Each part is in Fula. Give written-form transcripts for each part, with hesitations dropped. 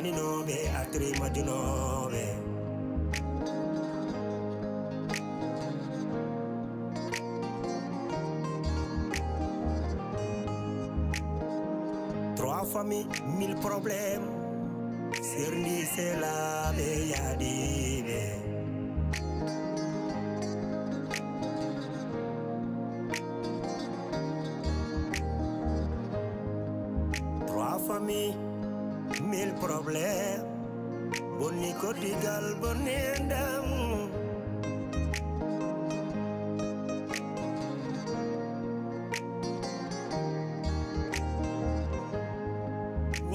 daninoɓe atri majunoɓe Trois familles, mille problèmes. Serie, c'est la Réalisé. Trois familles, mille problèmes. Boni kotigal, boni endam.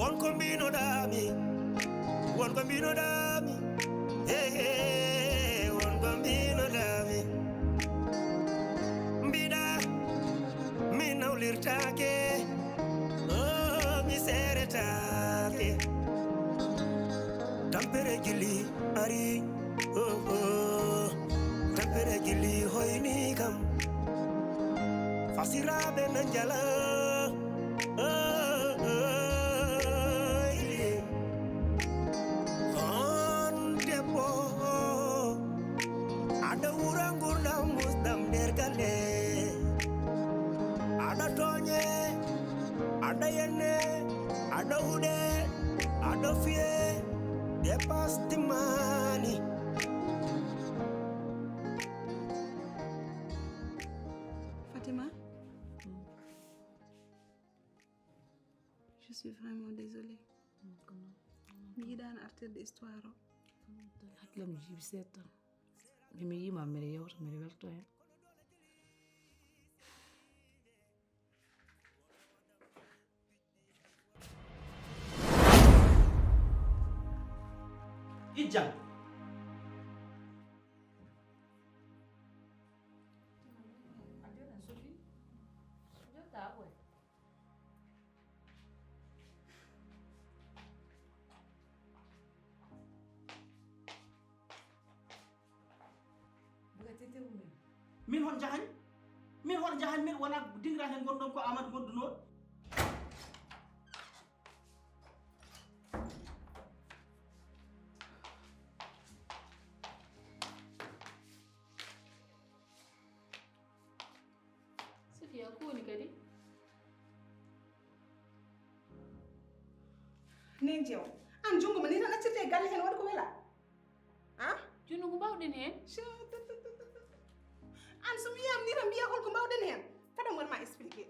One combino dami, one combino dami, hey hey, one combino dami. Bida, mi naulir take, oh mi sere take. Tampere gili ari, oh oh, tampere gili hoini kam. Fasira benanjala, oh. Ada urangurna musdam dergale, ada tonye, ada yenne, ada ude, ada fie, dépasse the money. Fatima, je suis vraiment désolée. Mi daan artiste d'histoire. Haklam jibi seta. Bimi yima mere yawta mere welto hen. Ijam. Min hon jahan min wala dingra hen gondon ko amad gonduno Sofia ko ni kadi nen jew an jungo ma ni tan accirte galle hen wad ko wela ha junu ko bawden hen an so wiyam ni tan biya hol ko bawden hen fada mon ma expliquer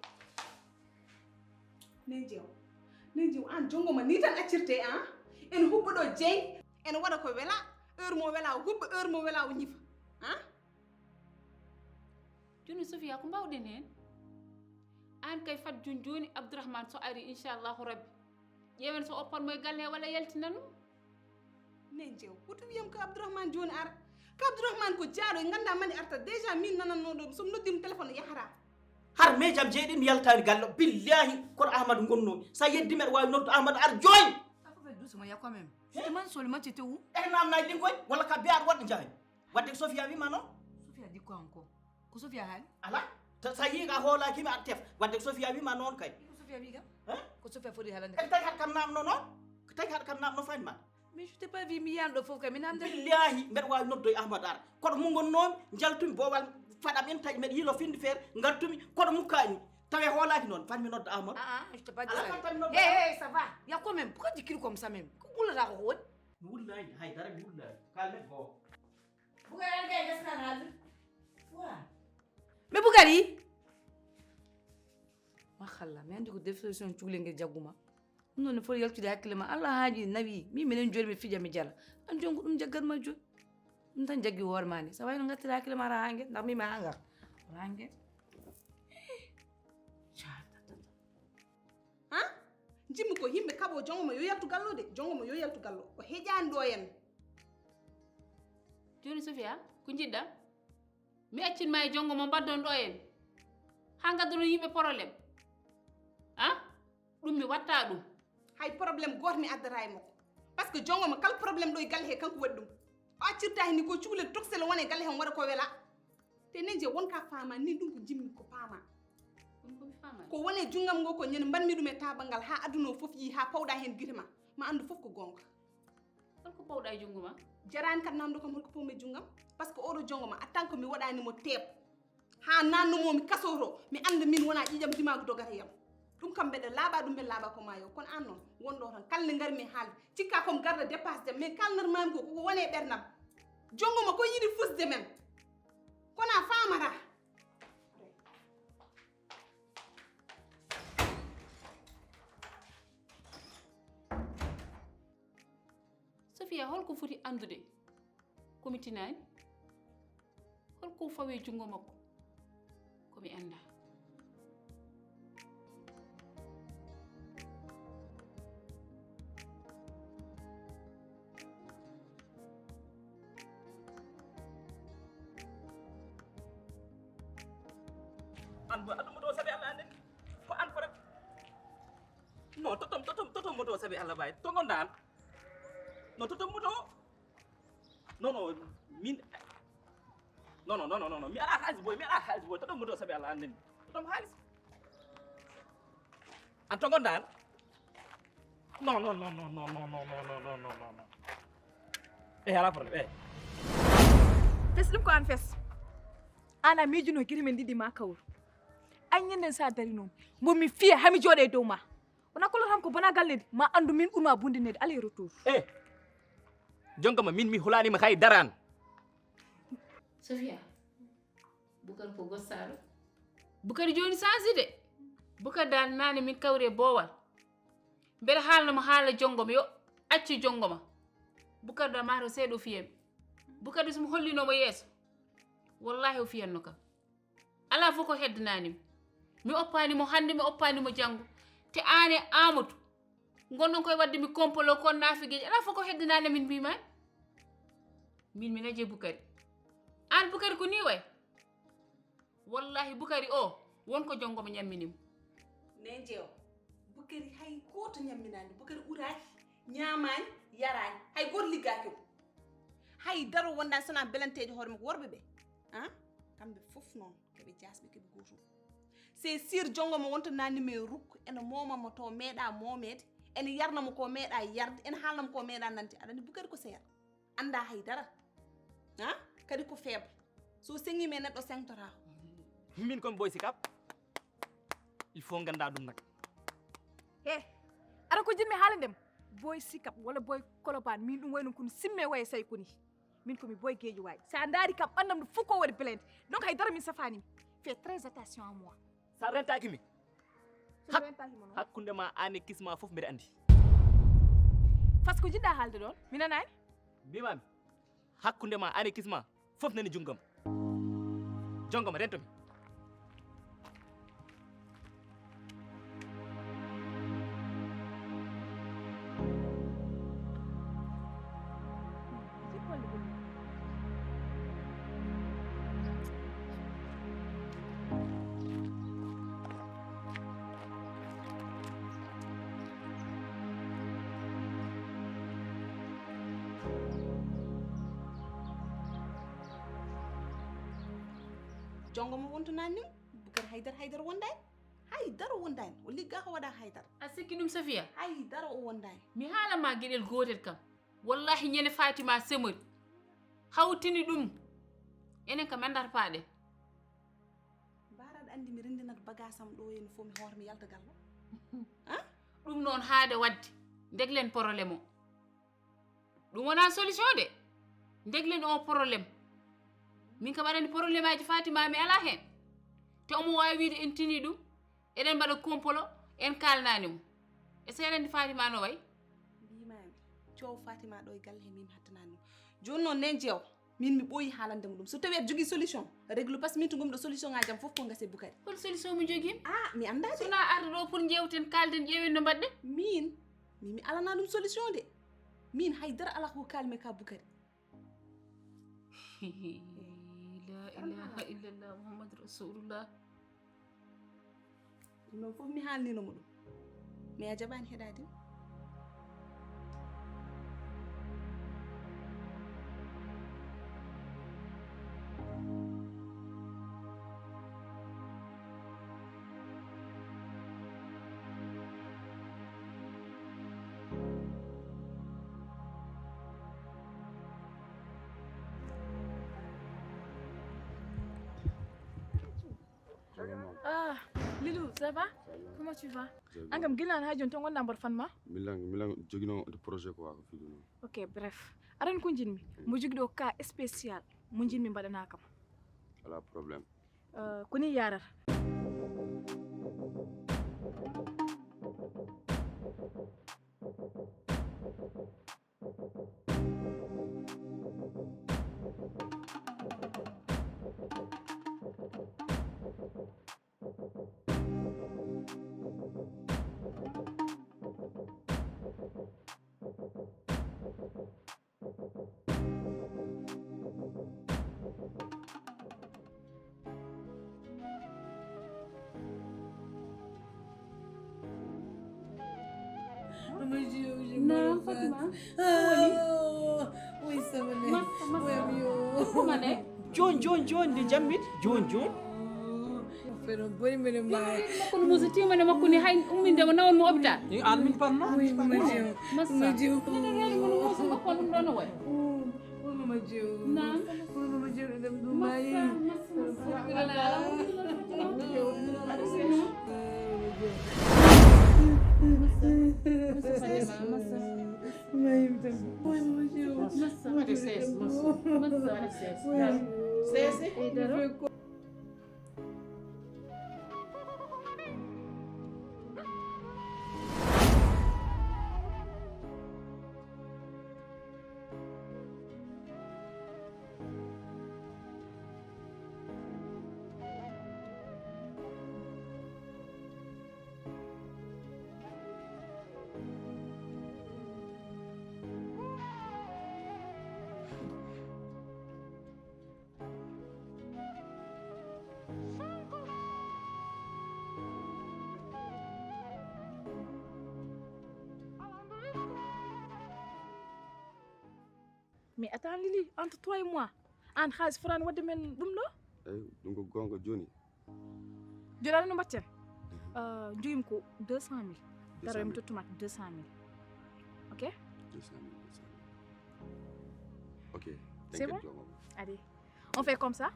nen jew an jungo ma ni tan accirte ha en hubbudo jey en wada ko wela heure mo wela hubba heure mo wela o nyifa ha junu Sofia ko bawden hen an kay fat joni Abdourahmane so ari inshallah rabbi yewen so oppor moy galle wala yaltinanu nen jew wutu wiyam ko Abdourahmane joni ar ka Abdourahmane ko jaaro nganda mani arta déjà min nananno do so noddim téléphone yahara har mejam jeedim yaltani gallo billahi ko Ahmad gonno sa yeddi mer wawi noddu Ahmad ar joy Ça peut faire doucement, il y a quand même. Je te demande seulement, tu étais où? e nam nay din koy wala ka biar wad jaay wadde Sofia wi ma non Sophie a dit quoi encore? Que Sophie a dit? ala sa yiga hola kimi atef wadde Sofia wi ma non kay Que Sophie a dit? hein Que Sophie a fait des halans. e tay hat kam nam non tay hat kam nam no fayma Mais je t'ai pas vu milliard de fois comme une billahi mbeɗa wawi noddoy Ahmad ar koɗo mu gonnomi jaltumi bowal faɗam en taƴi mbeɗa yilo finde feere gartumi koɗo mukkani tawe hoolaki noon fanmi nodda Ahmad je t'ai pas dit ala ça. fantami nodda Hé, ça va. Il y a quand même. Pourquoi tu cries comme ça même? Pourquoi le rare? mi wullayi haydara mi wullayi kalmet goo Pourquoi elle est escalade? Mais Bougari? Makhala, mais andi ko définition chulenge jaguma. Non ne faut y aller hakkilema Allah haji nabi mi menen jori mi fija mi jala an jongu dum jaggal ma jo dum tan jaggi wor mani sa way no ngati hakkilema ra hange ndax mi ma hanga range ha jimmi ko himbe kabo jongo mo yo yaltu gallo de jongo mo yo yaltu gallo o hejani do en joni Sofia ko jidda mi accin ma e jongo mo baddon do en ha gaddono yimbe problème ha dum mi watta dum hay problème goto mi addata e makko parce que jongo ma kal problème do e galle he kanko waddi dum o accirta ni ko cuule toxel wone galle he wara ko wela te nenje wonka fama ni dum ko jimmi ko fama ko wone jungam go ko nyen banmi dum e tabangal ha aduno fof yi ha pawda hen girma ma andu fof ko gonga holko pawɗa e jungo ma jarani kat namdo kam holko pawmi jungam parce que oɗo jongo ma en tant que mi waɗani mo teep ha nannumo mi kasoro mi anda min wona ƴiƴam dimago dogata yam ɗum kam mbeɗa laaɓa ɗum mbeɗa laaɓa ko ma yo kono an noon wonɗo tan kalne garmi haalde cikka komi garda dépasse jam mais kalnormami ko koko wone ɓernam jongoma ko yiɗi fusde men kono a famata Sofia holko foti andude komi tinani holko fawi jungo makko komi anda an bo aduma do sabi Allah ande ko an ko rek no totom mo do sabi Allah bay to gondan no totom mo do non min non mi ala halis boy totom mo do sabi Allah ande totom halis an to gondan non ala problème fes ɗum ko an fes ana miijuno giri men ɗiɗi ma kawru an ñanden sa dari noon bo mi fiya hami jooɗe e dow ma wona kolo tan ko bona gallede ma andu min ɓurma bundinede aller retour jongama min mi hulanima hay daran Sofia Bukar ko gossaro Bukar joni sansi de Bukar dal nane min kawre bowal mbere haalnoma haala jongoma yo acci jongoma Bukar da mato seeɗo fiyami Bukar de somo hollinomo yeeso wallahi o fiyanno kam ala fof ko heddananimi mi oppanimo hande mi oppanimo janggo te an e Amadou gonɗon koye wadde mi kompolo kon nafigueji ala fof ko heddanani min mbimani min mi naje Bukari an Bukari ko ni way wallahi Bukari o wonko jongomo ñamminimo ne jeew Bukari hay goto ñamminani Bukari ɓuraki ñamani yarani hay goto liggaki o hay daro wonda sona belanteje hoore makko worɓe ɓe kamɓe fof noon keɓe jasɓe keɓe gotum c'est sûr jongomo wonto nanimi e rukku ene momamo to meeɗa momede ene yarnamo ko meeɗa yarde ene haalnamo ko meeɗa nante aɗani Bukari ko seeɗa anda haydara kadi ko faible so sengima e neɗɗo sengtora min komi boy sikap il faut ganda ɗum nak he aɗa ko jinmi haala ndem boy sikap walla boy koloban min ɗum wayno kono simme waye say koni min komi boy gueji waji sa daari kam ɓandam ɗo fof ko waɗi plainte donc haydara min safanimi fais très attention à moi sa rentaki mi hakkunde ma ane kisma fof mbeɗa andi fas ko jiɗɗa haalde ɗon mi nanani mbimami hakkunde ma ane kisma fof nani junggam jongoma rentomi jongomo wonto nannim Bukari haydara wondani haydara wondani o ligga ko waɗa haydara a sikki ɗum Sofia haydara o wondani mi haalama gueɗel gotel kam wallahi ñande Fatima semori hawtini ɗum enen kam andata paaɗen mbaraɗa andi mi rendinata bagage am ɗo henna fof mi hoota mi yalta gallo ɗum noon haade wadde deglen probléme o ɗum wona solution de deglen o probléme min kam aɗani probléme aji Fatima mi ala hen te omo wawi wiide en tini ɗum eɗen mbaɗa complot en kalnanimo e so eɗen Fatima no way mbimami coow Fatima ɗo e galle he min hattanani joni noon nen jeew min mi ɓooyi haalandemo ɗum so tawi aɗa jogui solution régle par ce que min to gomi ɗo solution ngaji am fof ko gase Bukari hol solution mo joguimi mi anda de sona arde ɗo pour jewten kalden ƴeewen no mbaɗɗen mi alana ɗum solution de min haydara ala ko kalmi ka Bukari la ilaha illallah muhammadu rasulullah ɗum noon fof mi haalninomo ɗum mais a jaɓani heɗade Ah, Lilou, ça va? Comment tu vas? Angam gilan ha jon tongon number fan ma? Milan jogino de projet quoi fi do. OK, bref. Aran ko jinmi, mo jogdo cas spécial, mo jinmi badana kam. Ala problème. Kuni yarar. Naam Fatima. Oui, ça va aller. Mane. Jon di jammit. Jon. Pero bari mele mai. Makun musiti mane makuni hay umminde mo nawon mo hôpital. Ni an min panna. Oui, Mamadou. Massa. Ina ngani mo musu makon dum dono way. Oui, Mamadou. Naam. Oui, Mamadou, dem du mai. Mais attends Lili, entre toi et moi, an khas fran wadde men dum do? Donc gonga joni. Jolal no batten. Njuyim ko 200 000. Dara mi totuma 200 000. OK? 200 000. OK. C'est bon? Allez. On fait comme ça.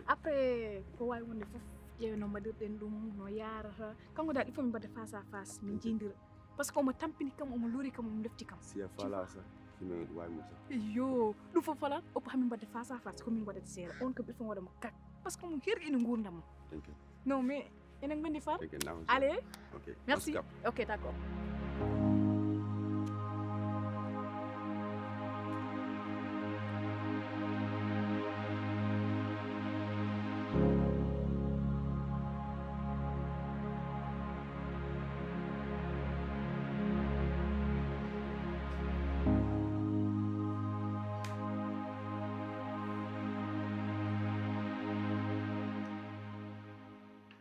Après ko way wonde fof jeew no mbadir den dum no yaara kango dal il faut mi badde face à face mi jindira parce que on me tampini kam on me lori kam on me defti kam. Si fala sa fime way musa. Yo, du fo fala op xami badde face à face ko mi badde sere on ko il faut wada mo kak parce que mo her ina ngurdam. T'inquiète. Non mais ina ngbendi far. T'inquiète. Allez. OK. Merci. OK, d'accord.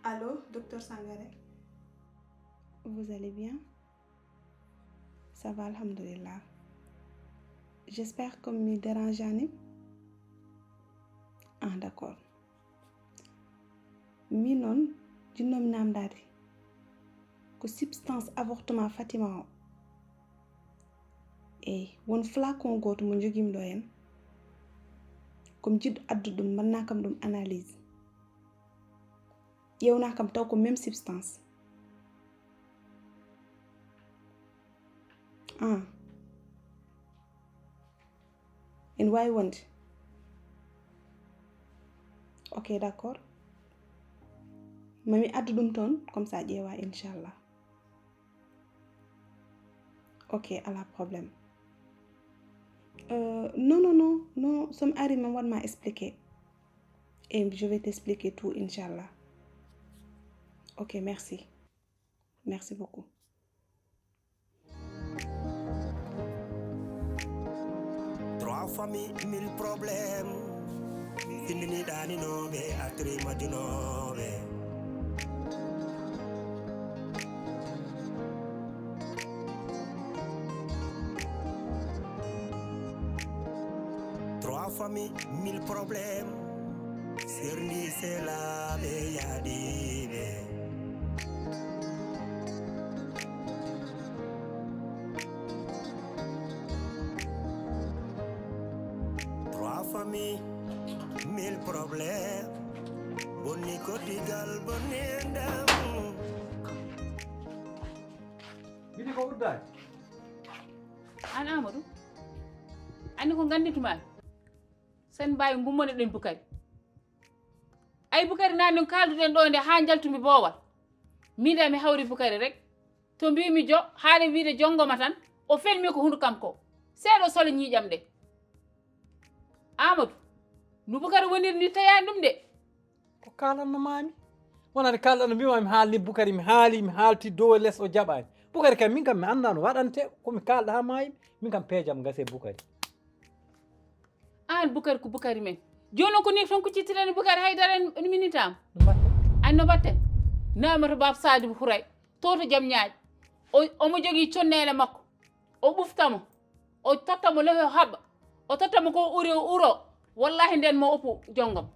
Allô, docteur Sangaré? Vous allez bien? Ça va, alhamdulillah. J'espère que me dérange ani. Ah, d'accord. Mi non, jinom nam dadi. Ko substance avortement Fatima. Won flacon goto mo jogim do en. Comme jid addu dum man nakam dum analyse. Yow nakam taw ko même substance. And why won't? OK, d'accord. Mami addu dum ton comme ça jeewa inshallah. OK, à la problème. Non, som ari man wan ma expliquer. Et je vais t'expliquer tout inshallah. OK, merci. Merci beaucoup. Trois familles, 1000 problèmes. Fini dani no be atri madino be. Trois familles, 1000 problèmes. Serni c'est la be yadi be. Trois familles, 1000 problèmes. Bon bonni kotigal bonendam Bidi ko uddaani. an Amadou andi ko ganditumaɓe sen mbawi gummone ɗen Bukari ay Bukari nani kalduɗen ɗo nde ha jaltumi boowal miɗa mi hawri Bukari rek to mbimi jo haade wiide jongoma tan o felmi ko hunde kam ko seeɗo solo ñiiƴam ɗe Amadou no Bukari woniri ni tayani ɗum de Ko kalanno mami. Wonani kalɗano mbima mi haalni Bukari mi haalti dow e less o jaɓani. Bukari kam min kam mi anda no waɗante komi kalɗa ha mayimi min kam peejam gase Bukari. an Bukari ko Bukari men joni ko ni ton ko cittirani Bukari haydara en minitama No mbatten? an no mbatten namata bab Sadibou Houray toto jaam ñaaƴ omo jogui connele makko o ɓuftamo o tottamo leho haɓɓa o tottamo ko uri o uro wallahi nden mo oppu jongam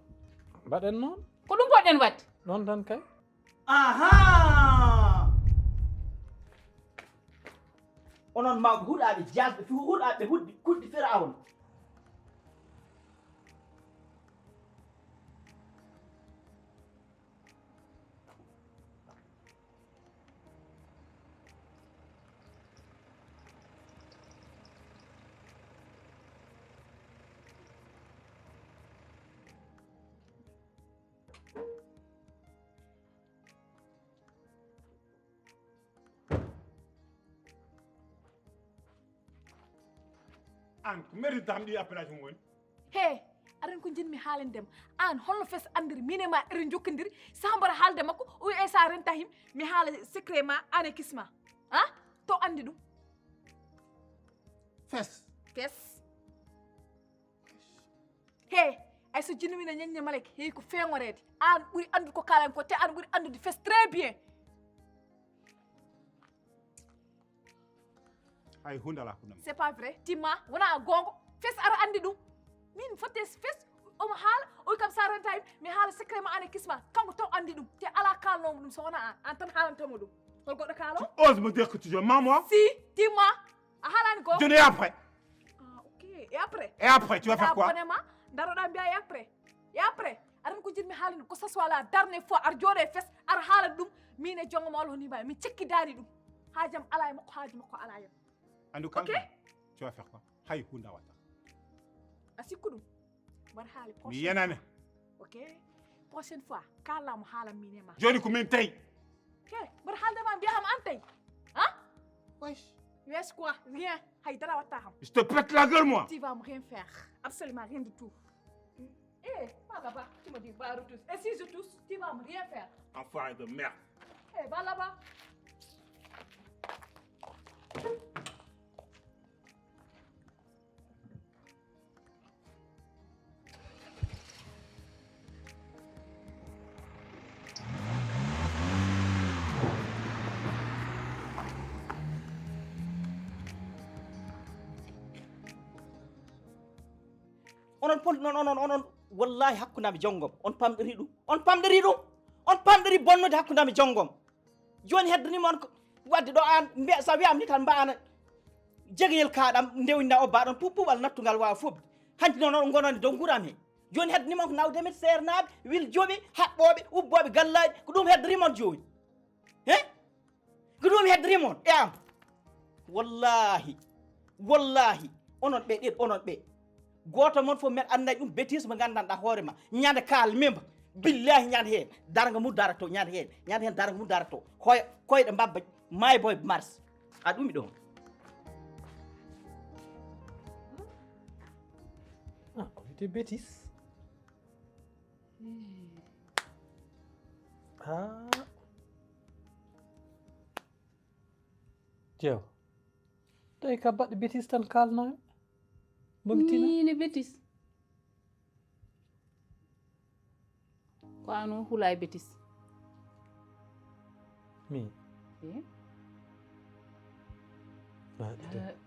Mbaɗen noon. ko ɗum poɗɗen wadde Noon tan kay. Aha! Onon mawɓe huuɗaɓe jasɓe huuɗaɓe kuɗɗi Firawna. an ko mérite am ɗi appellation woni he aɗan ko jinmi haalandema an holno fes andiri mine ma eɗen jokkodiri sambara haalde makko o wi sa renta him mi haala secret ma an e kisma ha to andi ɗum fes he ay so jinmina ñaññe malek heyi ko feŋorede an ɓuuri andude ko kalan ko te an ɓuuri andude fes très bien hay hunde ala ko ɗum c'est pas vrai timma wona gongo fes ara andi ɗum min fotte fes omo haala o wi kam sa renta him mi haala secret ma an e kisma kanko taw andi ɗum te ala kalnomo ɗum so wona an tan haalantamo ɗum hol goɗɗo kaalo ose me dire que tu mens moi si timma a haalani ko je n'ai après ah ok et après et après tu vas faire quoi abonné ma daroɗa mbiya et après aɗan ko jinmi haalani ko ce soit la dernière fois aɗa jooɗo e fes aɗa haalani ɗum min e jongo ma walla ni mbawi min cekkidani ɗum haajam ala e makko haaju makko ala yam en tout cas Ok. tu vas faire quoi hay hunde a watta a sikku ɗum mbaɗa haali mi prochaine yenane ok prochaine fois kalamo haalam min e ma joni ko min tawi ke mbaɗa haaldema mbiyaham an tawi han wesh wes quoi rien haydara watta ham je te pète la gueule moi tu vas me rien faire absolument rien du tout pas là-bas tu me dis va retousse et si je tousse tu vas me rien faire enfoiré de merde va là-bas onon pon onon wallahi hakkundami jonggom on pamɗori ɗum on pamɗori bonnude hakkundami jonggom joni heddanima on ko wadde ɗo an mbiya sa wiyam ni tan mbana jegoyel kaɗam ndewna o baɗon puɓɓuɓal nattugal wawa fobde hanti noon gonande dow guuram he joni heddanima on ko nawdemen sernaɓe wil jooɓi haɓɓoɓe ubboɓe gallaji ko ɗum heddanima on joni he ko ɗum heddanima on e am wallahi onon ɓe ɗiɗo onon ɓe goto moon fof men andayi ɗum bêtise mo gandanɗa hoorema ñande kaal memba billahi ñande heen darga mum darato ñande heen darga mum darato koyɗe mbabba maayi boye mars a ɗumi ɗon Ah, o wiyete bêtise. Ah. Jeew. Tawi ka baɗɗo bêtise tan kalnami. Bomitina. ni bétis ko an o hula e bétis Min. la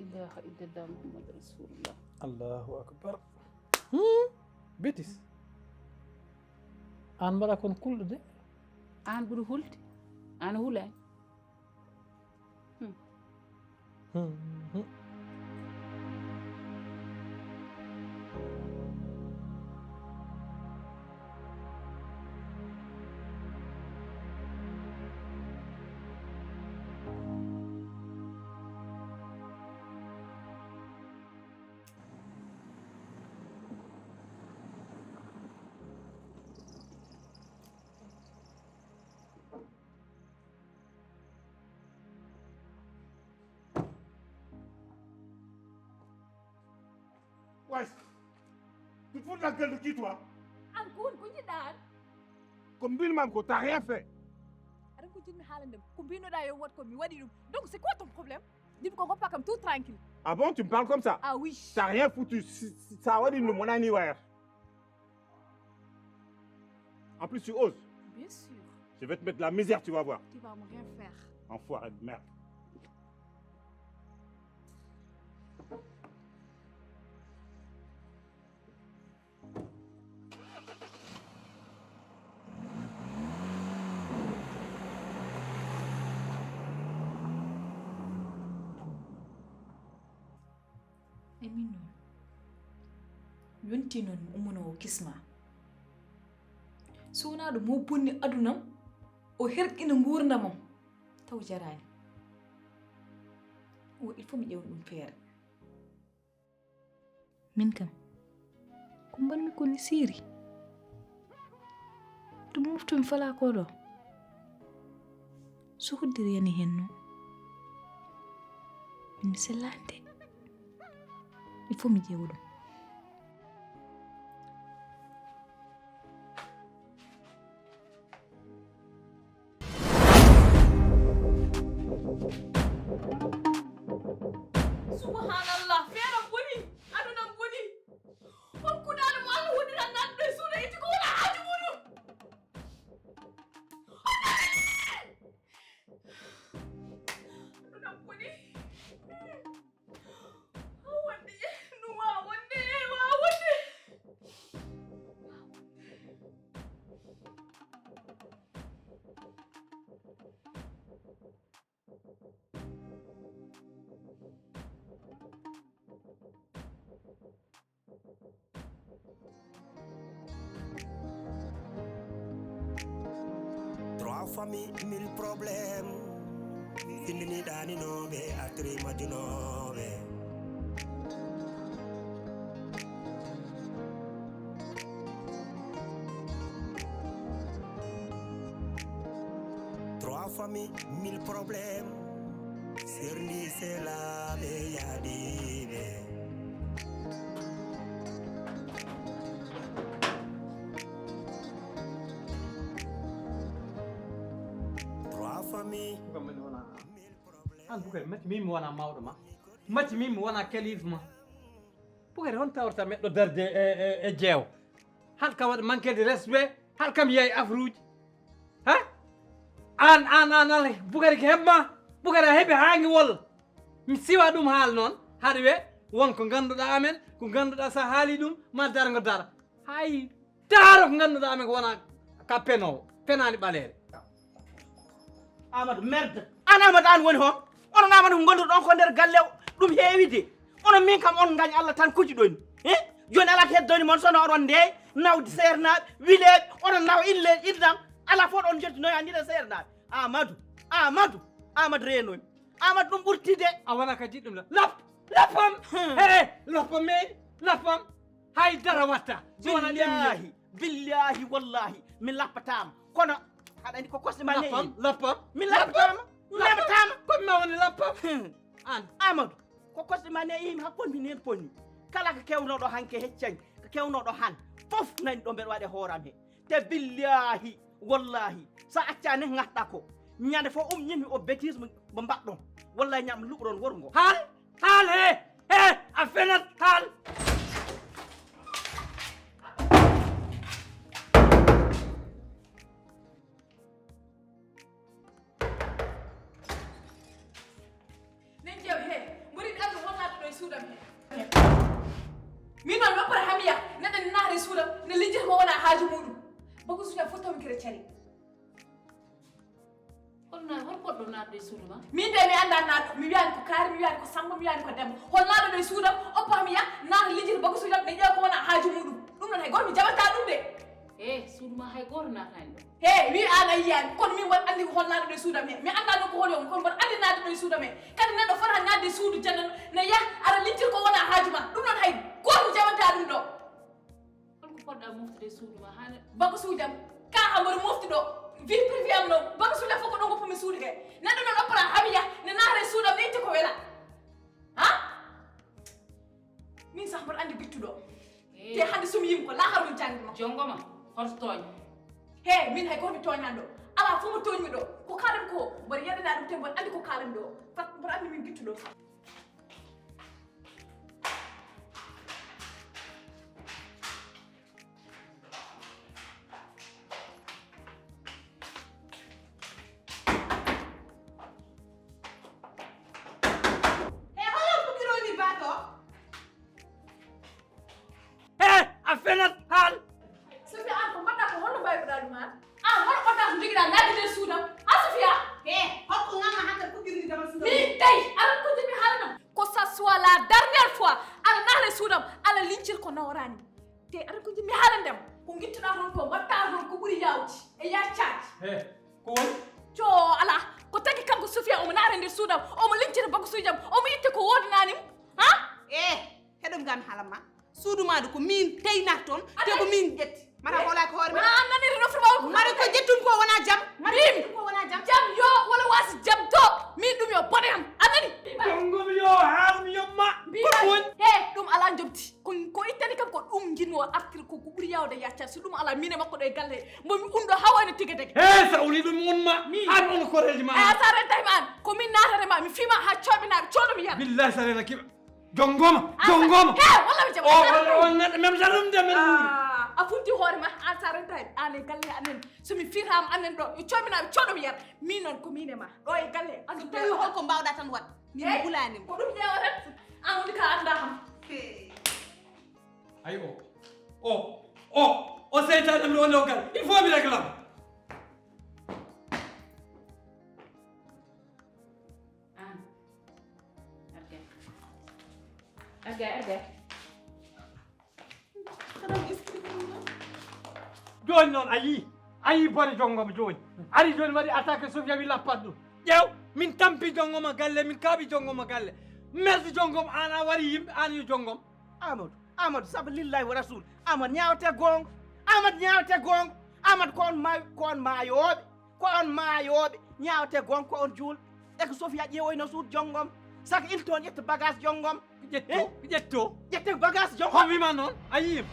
ilaha illallah muhammad rasulullah Allahu akbar. Bêtise. An mbaɗa kon kulɗo de. an ɓuuri hulde an hulani fous de la gueule de qui, toi? An kun ko jidan. Comme Bill Mam, t'as rien fait. Ada ko jimi halandem. Ko bino da yo wat ko mi wadi dum. Donc c'est quoi ton problème? Dis ko pas comme tout tranquille. Ah bon, tu me parles comme ça? Ah oui. T'as rien foutu. Ça va dire le mon anniversaire. En plus, tu oses. Bien sûr. Je vais te mettre de la misère, tu vas voir. Tu vas me rien faire. Enfoiré de merde. Emin non. Yonti non umuno kisma. Sona do mo bonni adunam o herkina ngurdamam taw jarani. O il faut mi ƴew ɗum feere. Min kam ko mbalmi ko ni Série. To moftomi fala ko ɗo. So hoddiri yani hen non. Min sellante. Il faut mi ƴew ɗum. Subhanallah, fera boni, aduna boni. On kudala mo Allah woni nan nan be suuda iti ko wala haaju mudum. Aduna boni. Wonde, numa wonde, wa wonde. Trois familles, mille problèmes. Findini dani no be atri majuno be. Trois familles, mille problèmes. Serie, c'est la be yadi be. an bukari mati min mi wona mawɗo ma mati min mi wona kalife ma bukari hon tawrta meɗɗo darde e jeew hal ka waɗa manque de respect hal kam yeey afre uji ha an ala bukari ko heɓma bukari a heeɓi haangi walla mi siwa ɗum haal noon haɗa we wonko ganduɗa amen ko ganduɗa sa haali ɗum ma dargo dara hay daaro ko ganduɗa amen ko wona ka penowo penani ɓaleere Amadou merde an Amadou an woni hon onon Amadou gonduɗon ko nder galle ɗum heewi de onon min kam on gañ Allah tan kuji ɗoni joni ala heddoni moon sono oɗon ndeey nawdi sernaɓe wileɓe onon naw ille irdam ala fof ɗon jettinoy andira sernaɓe Amadou reenomi Amadou ɗum ɓurti de a wona ka jiɗɗum lappam lappam meeɗi lappam haydara watta billahi wallahi mi lappatama kono aɗa andi ko kosɗe ma neyi lappam mi lappatama lappatama komi ma woni lappam an Amadou ko kosɗe ma neyi mi happonni nen ponni kala ko kewnoɗo hanke heccan ko kewnoɗo han fof nani ɗo mbeɗa waɗe hooram he te billahi wallahi sa accani gatɗa ko ñande fof ñimi o bêtise mo mbaɗɗon wallahi ñam luɓron woru ngo haal he a fenat haal min non wappara hamiya neɗɗo ne naare suuɗa ne lijjata mo wona haaju muɗum bako suuɗa fof tawmi kere cari hol poɗɗo naatde suudu ma min de mi annda naatɗo mi wiyani ko kaari mi wiyani ko samba mi wiyani ko demba hol naaɗo ɗo e suudam oppa hamiya naata lijjata bako suuɗam ne ƴeewa ko wona haaju muɗum ɗum noon hay goto mi jaɓanta ɗum de suudu ma hay goto naatani ɗo wi an a yiyani kono min mboɗo andi ko hol naaɗo ɗo e suudam he mi annda ɗum ko hol yon kono mboɗo andi naatde ɗo e suudam he kadi neɗɗo fota naatde suudu janna ne yaha aɗa lijjita ko wona haaju ma ɗum noon hay goto mi jaɓanta ɗum ɗo holko poɗɗa moftude suudu ma hane bako suudam ka ambaɗo mofti ɗo vie privé am ɗo bako suuda fof ko ɗon goppumi suudu he neɗɗo noon oppara hamiya ne naare suudam ne itti ko wela min sah mboɗo andi bittuɗo te hande somi yimi ko oto tooñ he min hay goto toñan ɗo ala fo mo toñmi ɗo ko kalam ko mbaɗa yeɗana ɗum te mbaɗa andi ko kalam ɗo fat mbaɗa andi min guittuɗo a fenat haal Sofia an ko mbaɗɗa ko holno mbayɓeɗa ɗum an an hono oɗɗa ko joguiɗa nadde nder suudam a Sofia hokko ngama hatta puɗɗirni dama suudam min tawi aɗa ko jimi haalanam ko ça soit la dernière fois aɗa nahre suudam aɗa lincir ko nawrani te aɗa ko jimi haalandem ko guittuɗa toon ko mbatta toon ko ɓuuri yawti e yaccaji ko woni co ala ko tagui kanko Sofia omo nahre nder suudam omo lincira bako sujam omo itte ko wodananimo ha heɗom gami haalamma suudumaɗo ko min teynat toon te ko min ƴetti mara hoolaki hoore ma annaniri nofrumawol ko mari ko ƴettum ko wona jam min ko wona jam jam yo wala wasi jam to min ɗum yo bone am annani jongom yo haalmi yomma mbima he ɗum ala jobti ko ittani kam ko ɗum jinmo artir ko ɓuuri yawde yaccat so ɗum ala min e makko ɗo e galle momi umɗo hawani tigui degui sawli ɗum wonma an on koreji ma sa rentayma an ko min natarema mi fima ha coɓinaɓe coɗomi yiyata billahi sa rena kiɓa jongoma jongoma walla mi jam même jalum de men a funti hoore ma an sa rentayɓe an e galle anen somi firama anen ɗo yo coɓinaɓe coɗomi yiyata min noon ko min e ma ɗo e galle so tawi holko mbawɗa tan wat min ɓulanima ko ɗum ƴeewatan an woni ka anda kam ay o seytanem ɗo woni o gal il faut mi réglam arga joni noon ayi bone jongoma joni ari joni waɗi attaque Sofia wi lappat ɗum ƴeew min tampi jongoma galle min kaaɓi jongoma galle merde jongom an a wari yimɓe an yo jongom Amadou saabu lillahi wa rasul Amadou ñawte gonga Amadou ñawte gonga Amadou ko on maayoɓe ñawte gonga ko on juulɓe e ko Sofia ƴeewoyno suud jongom saka il toon ƴetta bagage jongom ƴette bagage jongom hon wima noon a yiyim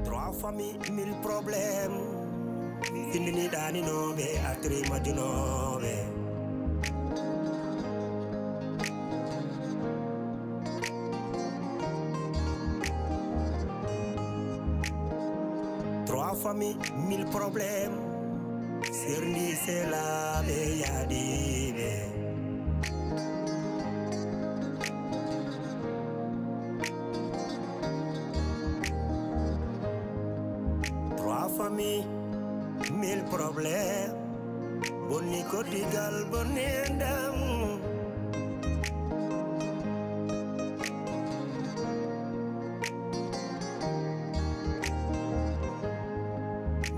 Trois familles, mille problèmes. Findini dani nobe, atri majunobe. Trois familles, mille problèmes. Sirni c'est la yadibe. Famille, mille problèmes. Boni kotigal, boni endam.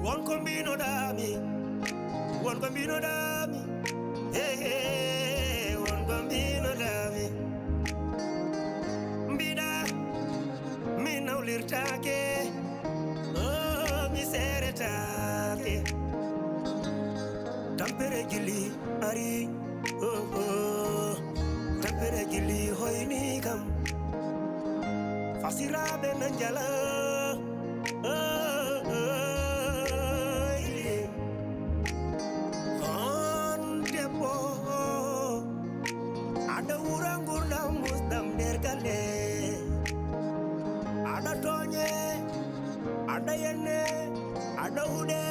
One combino dami, one combino dami. Hey, one combino dami. Bida, mi no lirtake. Tampere gili ari tampere gili hoyni kam fasiraɓe nanjala on debbo aɗa wura gurdam musdam nder galle aɗa toñe aɗa yenne aɗa huɗe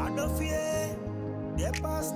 aɗa fiye dépasse